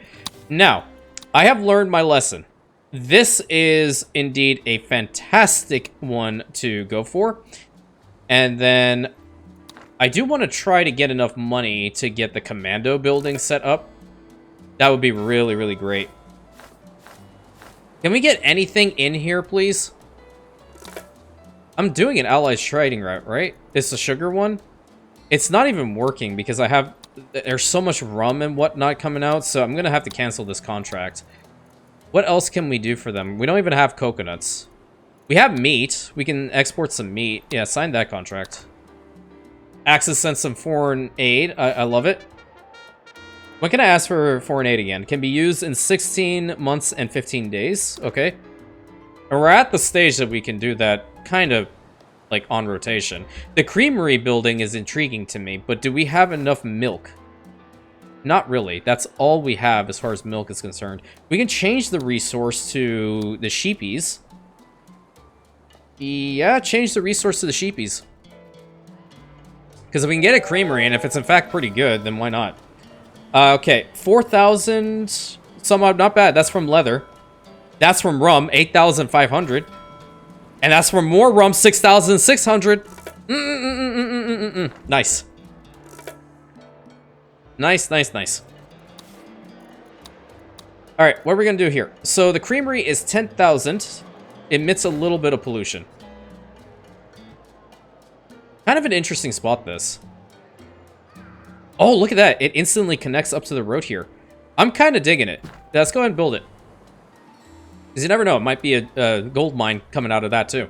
now, I have learned my lesson. This is indeed a fantastic one to go for. And then, I do want to try to get enough money to get the commando building set up. That would be really, really great. Can we get anything in here, please? I'm doing an allies trading route, right? It's the sugar one. It's not even working because there's so much rum and whatnot coming out, so I'm gonna have to cancel this contract. What else can we do for them? We don't even have coconuts. We have meat. We can export some meat. Yeah, sign that contract. Axis sends some foreign aid. I love it. When can I ask for foreign aid again? Can be used in 16 months and 15 days. Okay. And we're at the stage that we can do that kind of like on rotation. The creamery building is intriguing to me, but do we have enough milk? Not really. That's all we have as far as milk is concerned. We can change the resource to the sheepies. Yeah, change the resource to the sheepies. Because if we can get a creamery, and if it's in fact pretty good, then why not? Okay, 4,000, somehow not bad. That's from leather. That's from rum, 8,500. And that's from more rum, 6,600. Nice. Nice, nice, nice. Alright, what are we going to do here? So the creamery is 10,000. Emits a little bit of pollution. Kind of an interesting spot, this. Oh, look at that. It instantly connects up to the road here. I'm kind of digging it. Let's go ahead and build it. Because you never know. It might be a gold mine coming out of that, too.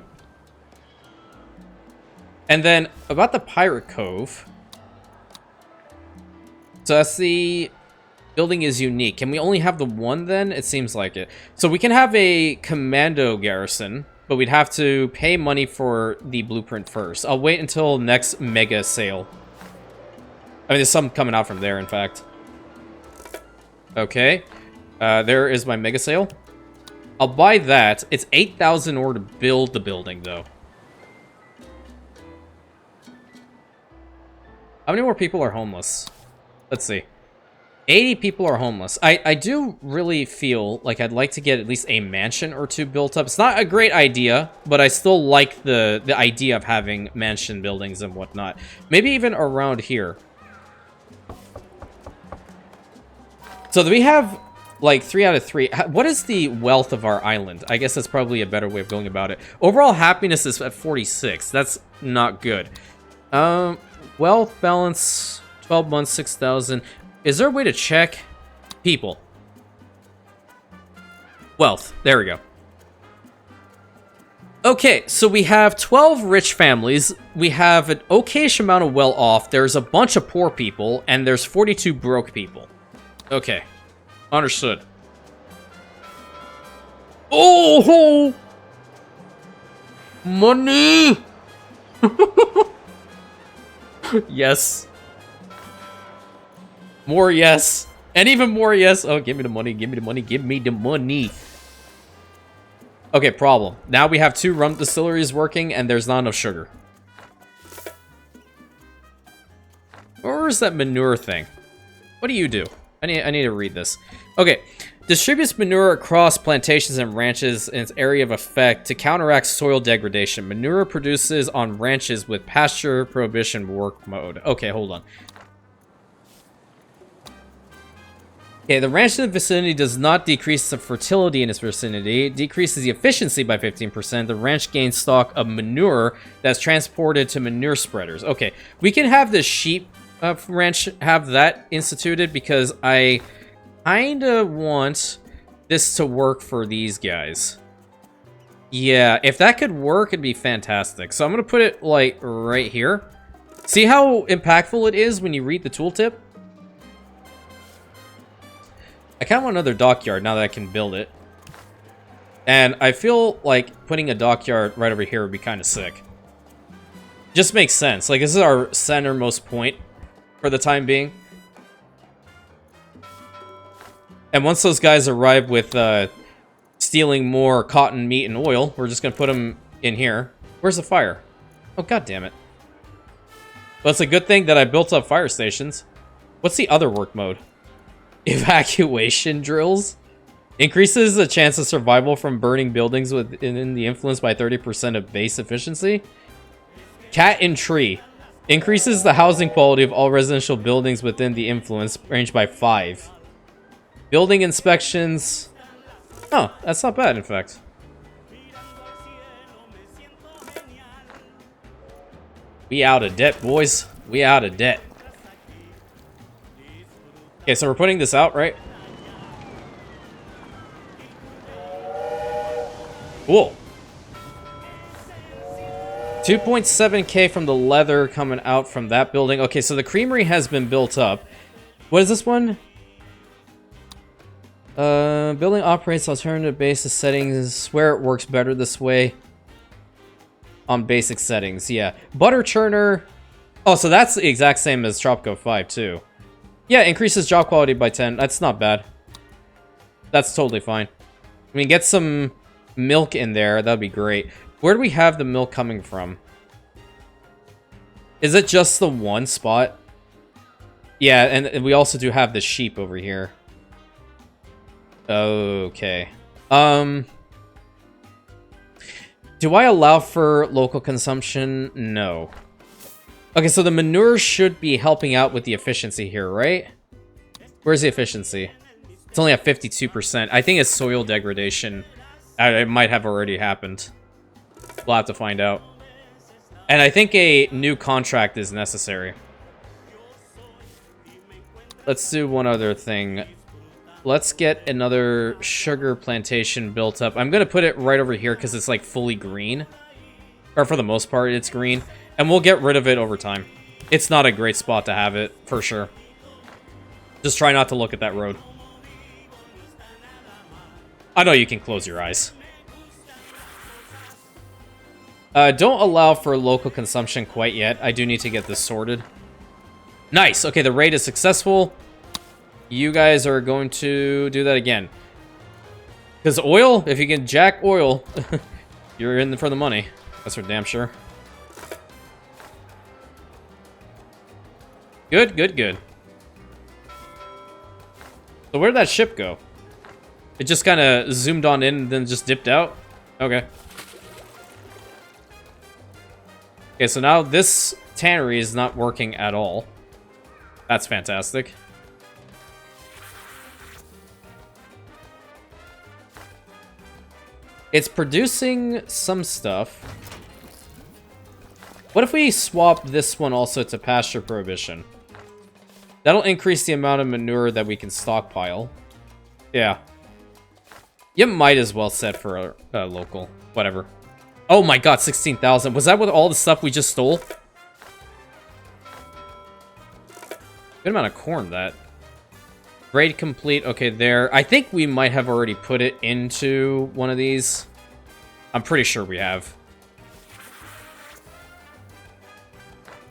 And then, about the Pirate Cove. So that's the... Building is unique. Can we only have the one, then? It seems like it. So we can have a commando garrison, but we'd have to pay money for the blueprint first. I'll wait until next mega sale. I mean, there's some coming out from there, in fact. Okay. There is my mega sale. I'll buy that. It's 8,000 ore to build the building, though. How many more people are homeless? Let's see. 80 people are homeless. I do really feel like I'd like to get at least a mansion or two built up. It's not a great idea, but I still like the idea of having mansion buildings and whatnot. Maybe even around here. So do we have like 3 out of 3? What is the wealth of our island? I guess that's probably a better way of going about it. Overall happiness is at 46. That's not good. Wealth balance, 12 months, 6,000. Is there a way to check people? Wealth. There we go. Okay, so we have 12 rich families. We have an okayish amount of well-off. There's a bunch of poor people, and there's 42 broke people. Okay. Understood. Oh! Money! Yes. More yes. And even more yes. Oh, give me the money, give me the money, give me the money. Okay, problem. Now we have 2 rum distilleries working and there's not enough sugar. Or is that manure thing? What do you do? I need to read this. Okay. Distributes manure across plantations and ranches in its area of effect to counteract soil degradation. Manure produces on ranches with pasture prohibition work mode. Okay, hold on. Okay, the ranch in the vicinity does not decrease the fertility in its vicinity. It decreases the efficiency by 15%. The ranch gains stock of manure that's transported to manure spreaders. Okay, we can have the sheep ranch have that instituted because I kind of want this to work for these guys. Yeah, if that could work, it'd be fantastic. So I'm going to put it, like, right here. See how impactful it is when you read the tooltip? I kind of want another dockyard now that I can build it. And I feel like putting a dockyard right over here would be kind of sick. Just makes sense. Like, this is our centermost point for the time being. And once those guys arrive with stealing more cotton, meat, and oil, we're just going to put them in here. Where's the fire? Oh, god damn it. Well, it's a good thing that I built up fire stations. What's the other work mode? Evacuation drills. Increases the chance of survival from burning buildings within the influence by 30% of base efficiency. Cat and tree. Increases the housing quality of all residential buildings within the influence range by 5. Building inspections. Oh, that's not bad, in fact. We out of debt, boys. We out of debt. Okay, so we're putting this out, right? Cool. 2.7k from the leather coming out from that building. Okay, so the creamery has been built up. What is this one? Building operates alternative basis settings. Swear it works better this way. On basic settings, yeah. Butter churner. Oh, so that's the exact same as Tropico 5 too. Yeah, increases job quality by 10. That's not bad. That's totally fine. I mean, get some milk in there. That'd be great. Where do we have the milk coming from? Is it just the one spot? Yeah, and we also do have the sheep over here. Okay. Do I allow for local consumption? No. Okay, so the manure should be helping out with the efficiency here, right? Where's the efficiency? It's only at 52%. I think it's soil degradation. It might have already happened. We'll have to find out. And I think a new contract is necessary. Let's do one other thing. Let's get another sugar plantation built up. I'm going to put it right over here because it's like fully green. Or for the most part, it's green. And we'll get rid of it over time. It's not a great spot to have it, for sure. Just try not to look at that road. I know you can close your eyes. Don't allow for local consumption quite yet. I do need to get this sorted. Nice. Okay, the raid is successful. You guys are going to do that again. Because oil, if you can jack oil, you're in for the money. That's for damn sure. Good, good, good. So where'd that ship go? It just kind of zoomed on in and then just dipped out? Okay. Okay, so now this tannery is not working at all. That's fantastic. It's producing some stuff. What if we swap this one also to pasture prohibition? That'll increase the amount of manure that we can stockpile. Yeah. You might as well set for a local. Whatever. Oh my god, 16,000. Was that with all the stuff we just stole? Good amount of corn, that. Raid complete. Okay, there. I think we might have already put it into one of these. I'm pretty sure we have.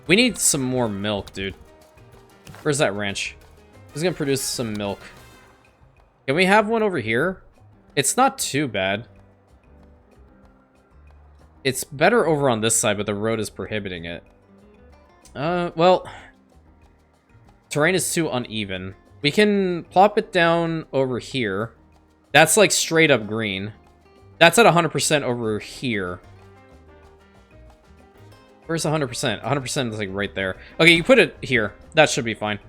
We need some more milk, dude. Where's that ranch? Who's gonna produce some milk? Can we have one over here? It's not too bad. It's better over on this side, but the road is prohibiting it. Well... Terrain is too uneven. We can plop it down over here. That's like straight up green. That's at 100% over here. Where's 100%? 100% is like right there. Okay, you put it here. That should be fine.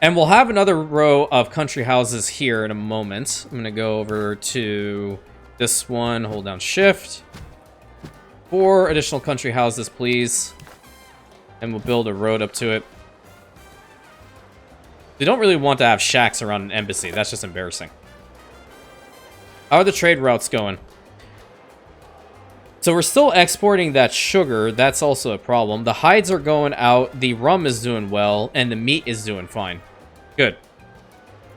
And we'll have another row of country houses here in a moment. I'm going to go over to this one. Hold down shift. 4 additional country houses, please. And we'll build a road up to it. We don't really want to have shacks around an embassy. That's just embarrassing. How are the trade routes going? So we're still exporting that sugar. That's also a problem. The hides are going out. The rum is doing well. And the meat is doing fine. Good.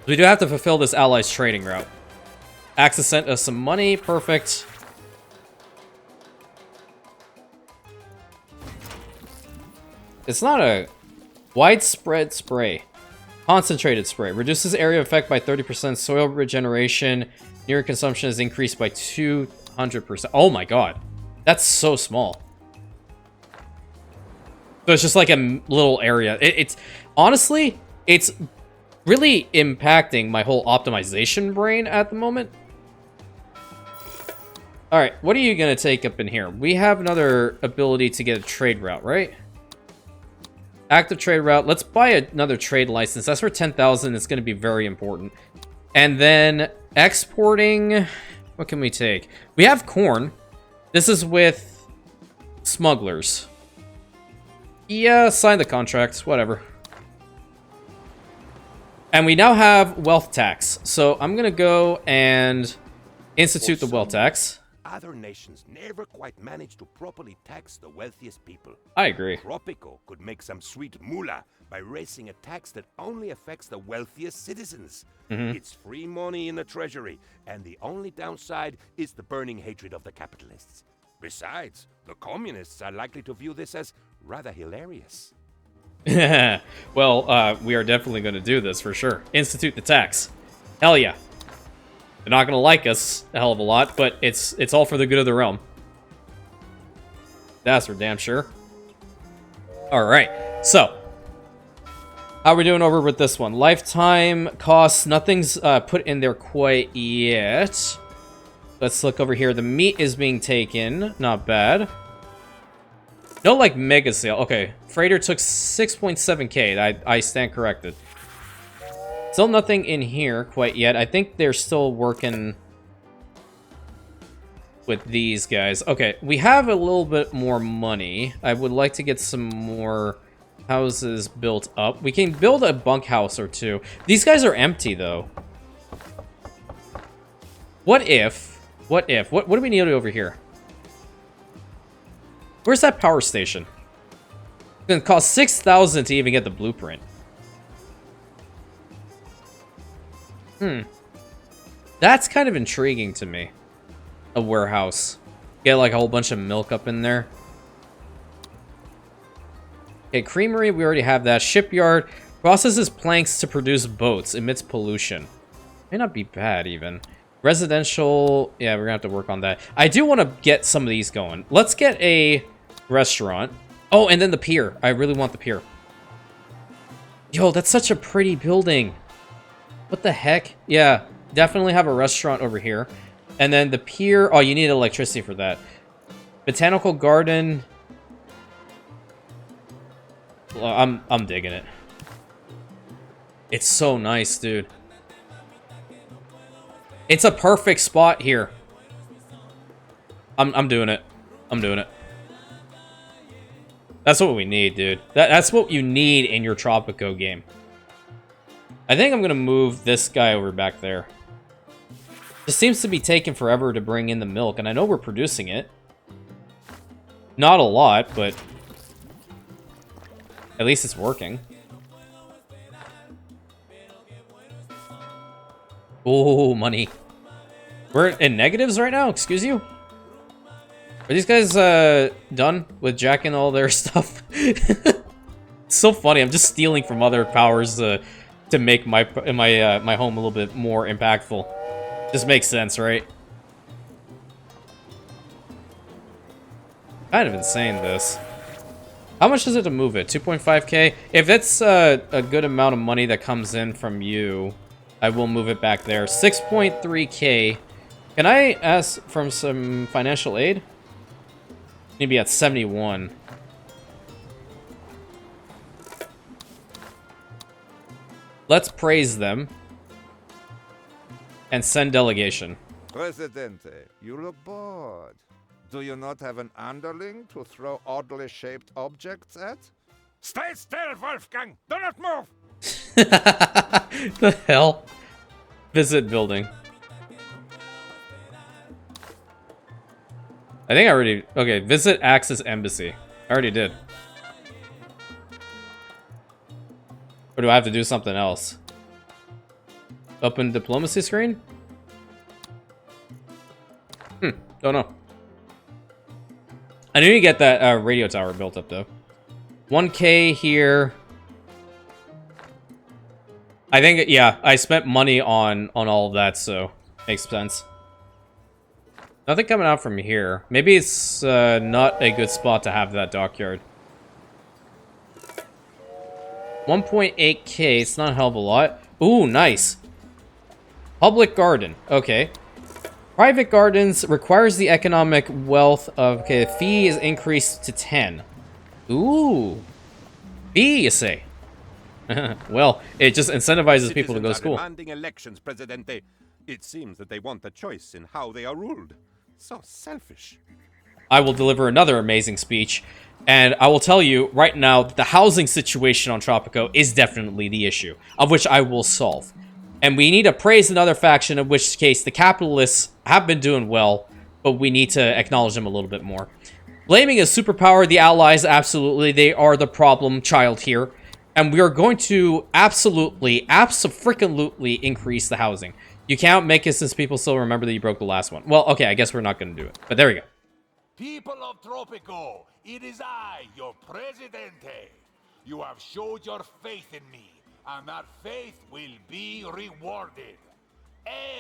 We do have to fulfill this allies trading route. Axis sent us some money. Perfect. It's not a widespread spray. Concentrated spray. Reduces area effect by 30%. Soil regeneration. Near consumption is increased by 200%. Oh my god. That's so small. So it's just like a little area. It's honestly, it's really impacting my whole optimization brain at the moment. Alright, what are you going to take up in here? We have another ability to get a trade route, right? Active trade route. Let's buy another trade license. That's for 10,000. It's going to be very important. And then exporting. What can we take? We have corn. This is with smugglers. Yeah, sign the contract. Whatever. And we now have wealth tax. So I'm going to go and institute the wealth tax. other nations never quite manage to properly tax the wealthiest people. I agree. Tropico could make some sweet moolah by raising a tax that only affects the wealthiest citizens. It's free money in the treasury, and the only downside is the burning hatred of the capitalists. Besides, the communists are likely to view this as rather hilarious. Well, we are definitely going to do this for sure. Institute the tax. Hell yeah. They're not going to like us a hell of a lot, but it's all for the good of the realm. That's for damn sure. Alright, so. How are we doing over with this one? Lifetime costs, nothing's put in there quite yet. Let's look over here. The meat is being taken. Not bad. No, like, mega sale. Okay, freighter took 6.7k. I stand corrected. Still nothing in here quite yet. I think they're still working with these guys. Okay, we have a little bit more money. I would like to get some more houses built up. We can build a bunkhouse or two. These guys are empty, though. What do we need over here? Where's that power station? It's gonna cost 6,000 to even get the blueprint. That's kind of intriguing to me. A warehouse. Get like a whole bunch of milk up in there. Okay, creamery, we already have that. Shipyard. Processes planks to produce boats. Emits pollution. May not be bad, even. Residential. Yeah, we're gonna have to work on that. I do want to get some of these going. Let's get a restaurant. Oh, and then the pier. I really want the pier. Yo, that's such a pretty building. What the heck? Yeah, definitely have a restaurant over here. And then the pier. Oh, you need electricity for that. Botanical garden. Well, I'm digging it. It's so nice, dude. It's a perfect spot here. I'm doing it. I'm doing it. That's what we need, dude. That's what you need in your Tropico game. I think I'm gonna move this guy over back there. It seems to be taking forever to bring in the milk, and I know we're producing it. Not a lot, but at least it's working. Oh, money. We're in negatives right now? Excuse you? Are these guys done with jacking all their stuff? It's so funny. I'm just stealing from other powers to make my home a little bit more impactful. Just makes sense, right? Kind of insane, this. How much is it to move it? 2.5k? If it's a good amount of money that comes in from you, I will move it back there. 6.3k. Can I ask from some financial aid? Maybe at 71. Let's praise them. And send delegation. Presidente, you look bored. Do you not have an underling to throw oddly shaped objects at? Stay still, Wolfgang! Do not move! The hell? Visit building. I think I already... Okay, visit Axis Embassy. I already did. Or do I have to do something else? Open diplomacy screen? Don't know. I need to get that radio tower built up, though. 1k here. I think, yeah, I spent money on all of that, so makes sense. Nothing coming out from here. Maybe it's not a good spot to have that dockyard. 1.8k, it's not a hell of a lot. Ooh, nice. Public garden, okay. Private gardens requires the economic wealth of... Okay, the fee is increased to 10. Ooh. Fee, you say? Well, it just incentivizes people to go to school. Demanding elections, Presidente. It seems that they want a choice in how they are ruled. So selfish. I will deliver another amazing speech. And I will tell you right now that the housing situation on Tropico is definitely the issue, of which I will solve. And we need to praise another faction, in which case the capitalists have been doing well, but we need to acknowledge them a little bit more. Blaming a superpower, the allies, absolutely, they are the problem child here. And we are going to absolutely increase the housing. You can't make it since people still remember that you broke the last one. Well, okay, I guess we're not going to do it. But there we go. People of Tropico, it is I, your Presidente. You have showed your faith in me, and that faith will be rewarded.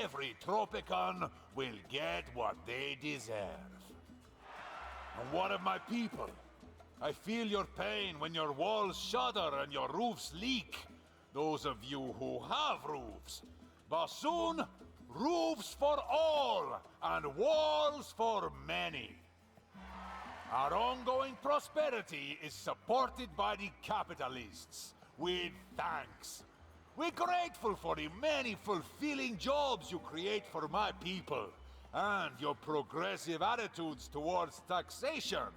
Every Tropican will get what they deserve. And what of my people? I feel your pain when your walls shudder and your roofs leak. Those of you who have roofs. But soon, roofs for all, and walls for many. Our ongoing prosperity is supported by the capitalists, with thanks. We're grateful for the many fulfilling jobs you create for my people, and your progressive attitudes towards taxation.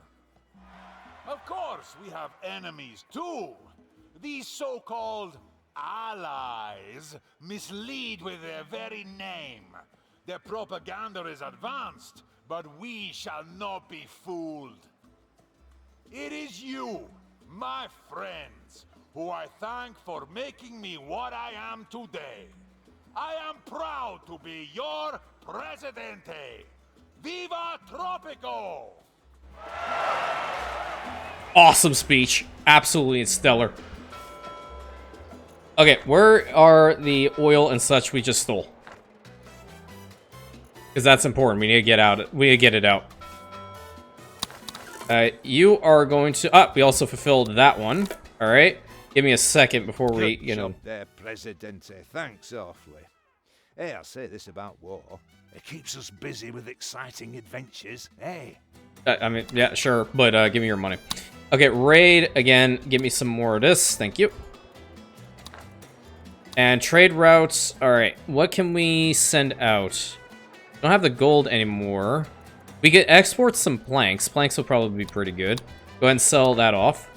Of course, we have enemies too. These so-called allies mislead with their very name. Their propaganda is advanced, but we shall not be fooled. It is you, my friends, who I thank for making me what I am today. I am proud to be your Presidente. Viva Tropico! Awesome speech. Absolutely stellar. Okay, where are the oil and such we just stole? Because that's important. We need to get out. We need to get it out. You are going to... we also fulfilled that one. All right. Give me a second before we, Good you know... job there, Presidente. Thanks awfully. Hey, I'll say this about war. It keeps us busy with exciting adventures, hey? I mean, yeah, sure, but give me your money. Okay, raid, again, give me some more of this. Thank you. And trade routes. All right, what can we send out? Don't have the gold anymore. We could export some planks. Planks will probably be pretty good. Go ahead and sell that off.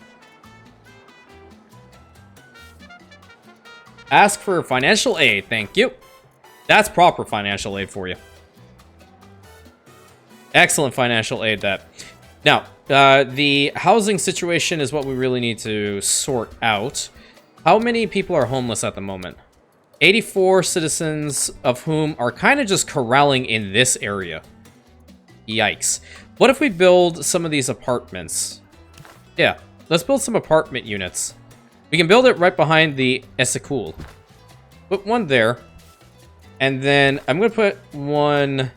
Ask for financial aid. Thank you. That's proper financial aid for you. Excellent financial aid, that. Now, the housing situation is what we really need to sort out. How many people are homeless at the moment? 84 citizens, of whom are kind of just corralling in this area. Yikes. What if we build some of these apartments? Yeah, let's build some apartment units. We can build it right behind the Essecool. Put one there. And then I'm going to put one,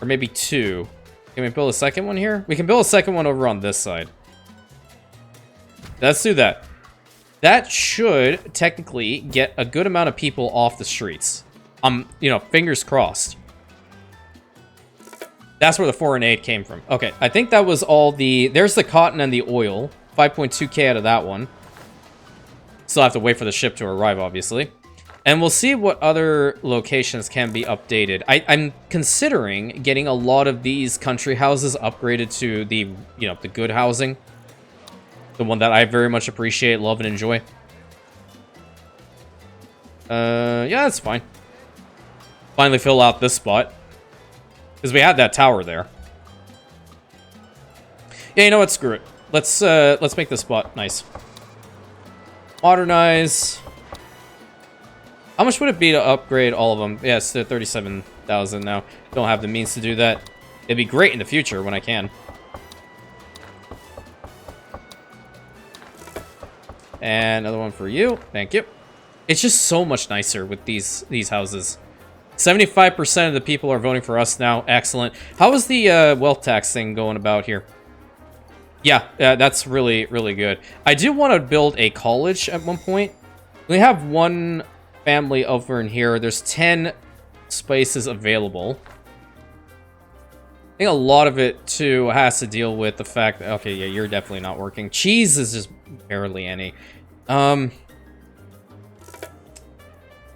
or maybe two. Can we build a second one here? We can build a second one over on this side. Let's do that. That should technically get a good amount of people off the streets. You know, fingers crossed. That's where the foreign aid came from. Okay, I think that was all the... There's the cotton and the oil. 5.2k out of that one. Still have to wait for the ship to arrive, obviously. And we'll see what other locations can be updated. I'm considering getting a lot of these country houses upgraded to the, you know, the good housing. The one that I very much appreciate, love, and enjoy. Yeah, that's fine. Finally fill out this spot. Because we had that tower there. Yeah, you know what? Screw it. Let's make this spot nice. Modernize. How much would it be to upgrade all of them? Yeah, it's 37,000 now. Don't have the means to do that. It'd be great in the future when I can. And another one for you. Thank you. It's just so much nicer with these houses. 75% of the people are voting for us now. Excellent. How is the wealth tax thing going about here? Yeah, that's really, really good. I do want to build a college at one point. We have one family over in here. There's 10 spaces available. I think a lot of it, too, has to deal with the fact that... Okay, yeah, you're definitely not working. Cheese is just barely any.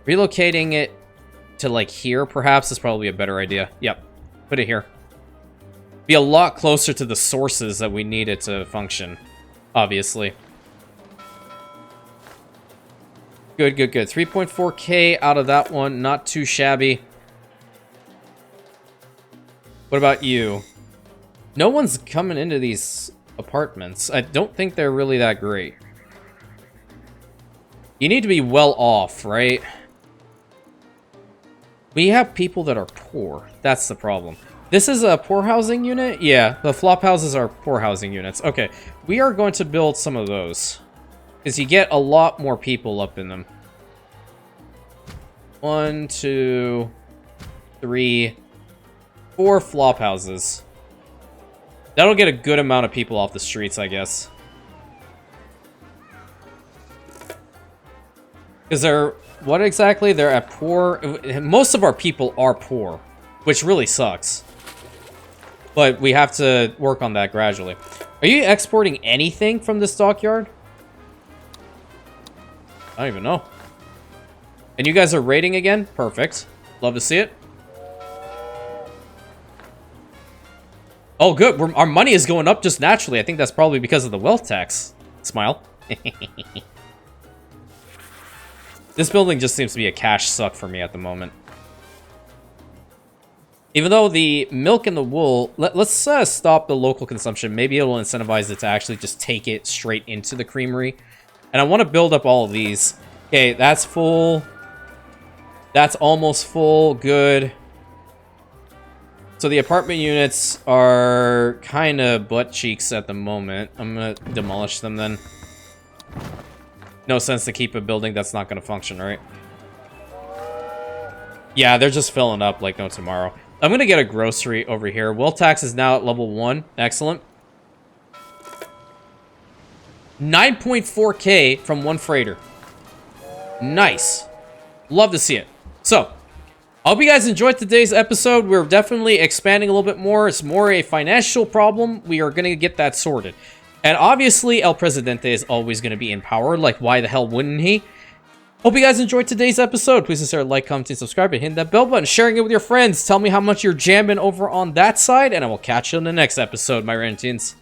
Relocating it to, like, here, perhaps, is probably a better idea. Yep. Put it here. Be a lot closer to the sources that we need it to function, obviously. Good, good, good. 3.4k out of that one. Not too shabby. What about you? No one's coming into these apartments. I don't think they're really that great. You need to be well off, right? We have people that are poor. That's the problem. This is a poor housing unit? Yeah, the flop houses are poor housing units. Okay, we are going to build some of those. Because you get a lot more people up in them. 1, 2, 3, 4 flop houses. That'll get a good amount of people off the streets, I guess. Because they're... What exactly? They're at poor... Most of our people are poor. Which really sucks. But we have to work on that gradually. Are you exporting anything from this dockyard? I don't even know. And you guys are raiding again? Perfect. Love to see it. Oh, good. Our money is going up just naturally. I think that's probably because of the wealth tax. Smile. This building just seems to be a cash suck for me at the moment. Even though the milk and the wool... Let's stop the local consumption. Maybe it'll incentivize it to actually just take it straight into the creamery. And I want to build up all of these. Okay, that's full. That's almost full. Good. So the apartment units are kind of butt cheeks at the moment. I'm going to demolish them then. No sense to keep a building that's not going to function, right? Yeah, they're just filling up like no tomorrow. I'm going to get a grocery over here. Wealth tax is now at level 1. Excellent. 9.4k from one freighter. Nice. Love to see it. So, I hope you guys enjoyed today's episode. We're definitely expanding a little bit more. It's more a financial problem. We are going to get that sorted. And obviously, El Presidente is always going to be in power. Like, why the hell wouldn't he? Hope you guys enjoyed today's episode. Please consider like, comment, and subscribe, and hit that bell button. Sharing it with your friends. Tell me how much you're jamming over on that side, and I will catch you in the next episode, my Rantians.